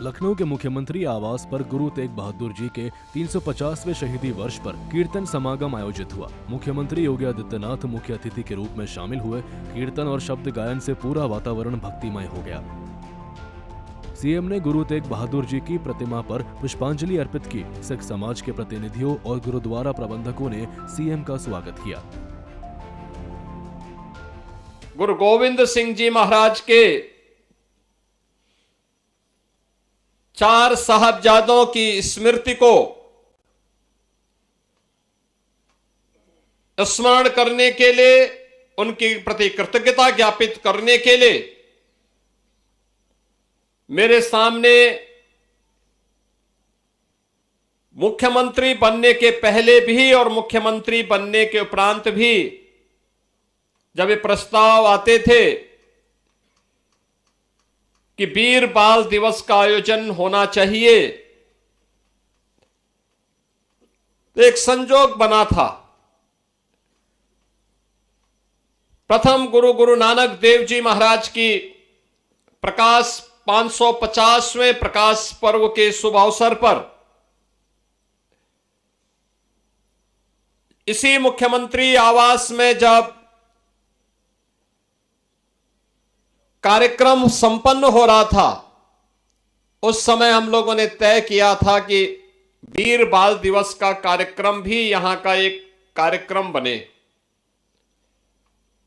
लखनऊ के मुख्यमंत्री आवास पर गुरु तेग बहादुर जी के 350वें शहीदी वर्ष पर कीर्तन समागम आयोजित हुआ। मुख्यमंत्री योगी आदित्यनाथ मुख्य अतिथि के रूप में शामिल हुए। कीर्तन और शब्द गायन से पूरा वातावरण भक्तिमय हो गया। सीएम ने गुरु तेग बहादुर जी की प्रतिमा पर पुष्पांजलि अर्पित की। सिख समाज के प्रतिनिधियों और गुरुद्वारा प्रबंधकों ने सीएम का स्वागत किया। गुरु गोविंद सिंह जी महाराज के 4 साहबजादों की स्मृति को स्मरण करने के लिए, उनके प्रति कृतज्ञता ज्ञापित करने के लिए मेरे सामने मुख्यमंत्री बनने के पहले भी और मुख्यमंत्री बनने के उपरांत भी जब ये प्रस्ताव आते थे कि वीर बाल दिवस का आयोजन होना चाहिए, तो एक संजोग बना था। प्रथम गुरु नानक देव जी महाराज की प्रकाश 550वें प्रकाश पर्व के शुभ अवसर पर इसी मुख्यमंत्री आवास में जब कार्यक्रम संपन्न हो रहा था, उस समय हम लोगों ने तय किया था कि वीर बाल दिवस का कार्यक्रम भी यहां का एक कार्यक्रम बने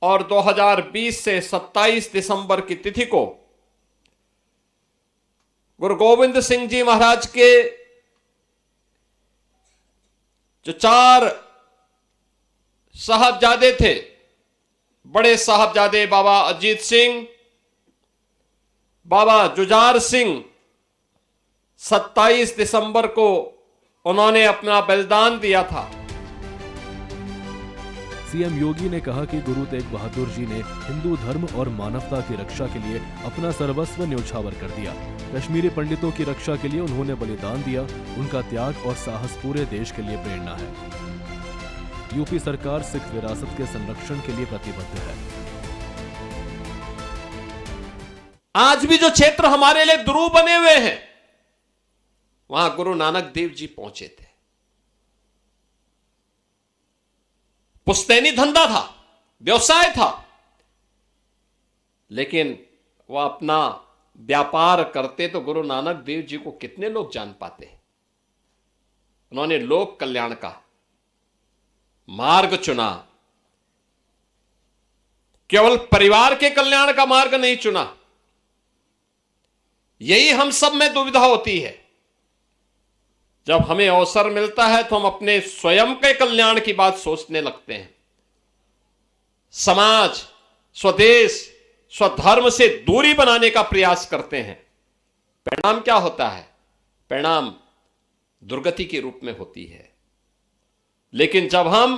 और 2020 से 27 दिसंबर की तिथि को गुरु गोविंद सिंह जी महाराज के जो 4 साहबजादे थे, बड़े साहबजादे बाबा अजीत सिंह, बाबा जुझार सिंह, 27 दिसंबर को उन्होंने अपना बलिदान दिया था। सीएम योगी ने कहा कि गुरु तेग बहादुर जी ने हिंदू धर्म और मानवता की रक्षा के लिए अपना सर्वस्व न्यौछावर कर दिया। कश्मीरी पंडितों की रक्षा के लिए उन्होंने बलिदान दिया। उनका त्याग और साहस पूरे देश के लिए प्रेरणा है। यूपी सरकार सिख विरासत के संरक्षण के लिए प्रतिबद्ध है। आज भी जो क्षेत्र हमारे लिए दुरूह बने हुए हैं, वहां गुरु नानक देव जी पहुंचे थे। पुश्तैनी धंधा था, व्यवसाय था, लेकिन वह अपना व्यापार करते तो गुरु नानक देव जी को कितने लोग जान पाते। उन्होंने लोक कल्याण का मार्ग चुना, केवल परिवार के कल्याण का मार्ग नहीं चुना। यही हम सब में दुविधा होती है। जब हमें अवसर मिलता है तो हम अपने स्वयं के कल्याण की बात सोचने लगते हैं। समाज, स्वदेश, स्वधर्म से दूरी बनाने का प्रयास करते हैं। परिणाम क्या होता है? परिणाम दुर्गति के रूप में होती है। लेकिन जब हम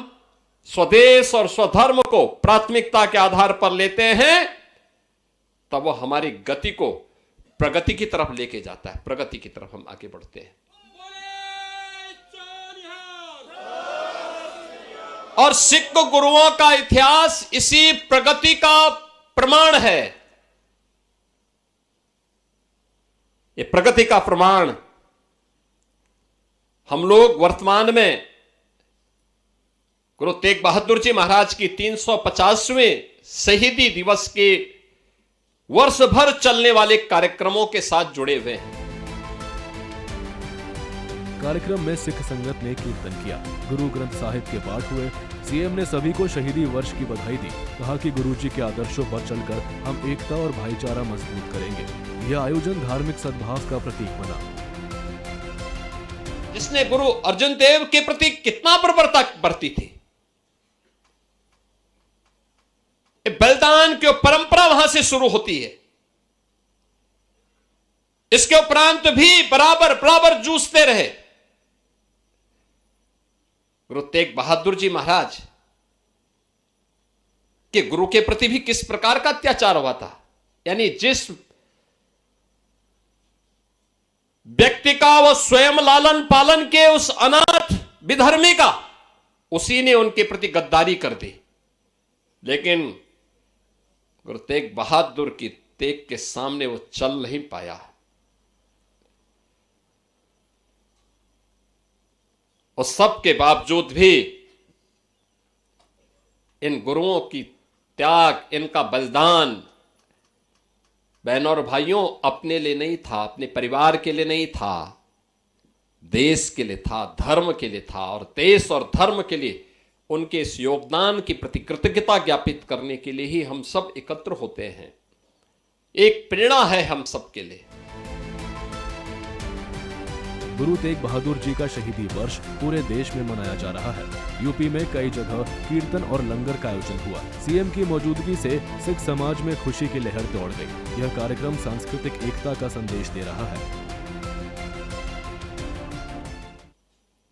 स्वदेश और स्वधर्म को प्राथमिकता के आधार पर लेते हैं, तब वो हमारी गति को प्रगति की तरफ लेके जाता है। प्रगति की तरफ हम आगे बढ़ते हैं। और सिख गुरुओं का इतिहास इसी प्रगति का प्रमाण है। ये प्रगति का प्रमाण हम लोग वर्तमान में गुरु तेग बहादुर जी महाराज की 350वें शहीदी दिवस के वर्ष भर चलने वाले कार्यक्रमों के साथ जुड़े हुए हैं। कार्यक्रम में सिख संगत ने कीर्तन किया। गुरु ग्रंथ साहिब के पाठ हुए। सीएम ने सभी को शहीदी वर्ष की बधाई दी। कहा कि गुरु जी के आदर्शों पर चलकर हम एकता और भाईचारा मजबूत करेंगे। यह आयोजन धार्मिक सद्भाव का प्रतीक बना। जिसने गुरु अर्जुन देव के प्रति कितना बर्बरता बरती थी, बलिदान की परंपरा वहां से शुरू होती है। इसके उपरांत भी बराबर जूझते रहे। गुरु तेग बहादुर जी महाराज के गुरु के प्रति भी किस प्रकार का अत्याचार हुआ था। यानी जिस व्यक्ति का वो स्वयं लालन पालन के उस अनाथ विधर्मी का, उसी ने उनके प्रति गद्दारी कर दी। लेकिन गुरु तेग बहादुर की तेग के सामने वो चल नहीं पाया। उस सब के बावजूद भी इन गुरुओं की त्याग, इनका बलिदान बहनों और भाइयों अपने लिए नहीं था, अपने परिवार के लिए नहीं था, देश के लिए था, धर्म के लिए था। और देश और धर्म के लिए उनके इस योगदान की प्रति कृतज्ञता ज्ञापित करने के लिए ही हम सब एकत्र होते हैं। एक प्रेरणा है हम सब के लिए। गुरु तेग बहादुर जी का शहीदी वर्ष पूरे देश में मनाया जा रहा है। यूपी में कई जगह कीर्तन और लंगर का आयोजन हुआ। सीएम की मौजूदगी से सिख समाज में खुशी की लहर दौड़ गई। यह कार्यक्रम सांस्कृतिक एकता का संदेश दे रहा है।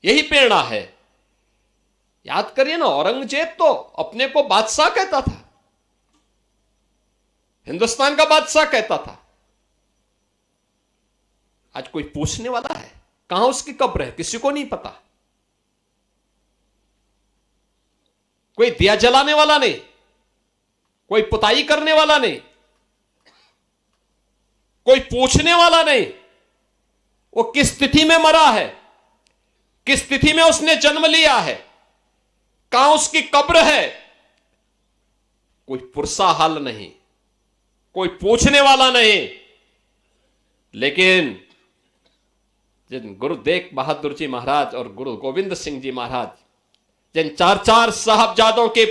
यही प्रेरणा है। याद करिए ना, औरंगजेब तो अपने को बादशाह कहता था, हिंदुस्तान का बादशाह कहता था। आज कोई पूछने वाला है कहां उसकी कब्र है? किसी को नहीं पता। कोई दिया जलाने वाला नहीं, कोई पुताई करने वाला नहीं, कोई पूछने वाला नहीं। वो किस तिथि में मरा है, किस तिथि में उसने जन्म लिया है, कहां उसकी कब्र है, कोई पुरसा हाल नहीं, कोई पूछने वाला नहीं। लेकिन जिन गुरु तेग बहादुर जी महाराज और गुरु गोविंद सिंह जी महाराज, जिन चार चार साहबजादों के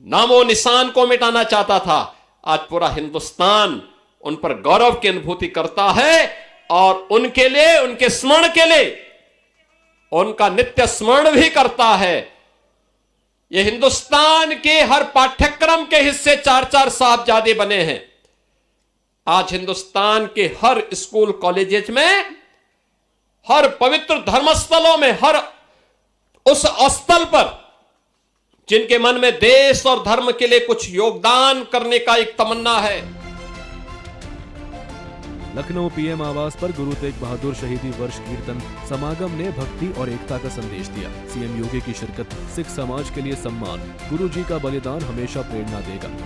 नामो निशान को मिटाना चाहता था, आज पूरा हिंदुस्तान उन पर गौरव की अनुभूति करता है और उनके लिए, उनके स्मरण के लिए उनका नित्य स्मरण भी करता है। यह हिंदुस्तान के हर पाठ्यक्रम के हिस्से चार चार साहबजादे बने हैं। आज हिंदुस्तान के हर स्कूल कॉलेजेस में, हर पवित्र धर्मस्थलों में, हर उस स्थल पर जिनके मन में देश और धर्म के लिए कुछ योगदान करने का एक तमन्ना है। लखनऊ पीएम आवास पर गुरु तेग बहादुर शहीदी वर्ष कीर्तन समागम ने भक्ति और एकता का संदेश दिया। सीएम योगी की शिरकत सिख समाज के लिए सम्मान, गुरु जी का बलिदान हमेशा प्रेरणा देगा।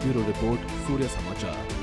ब्यूरो रिपोर्ट, सूर्य समाचार।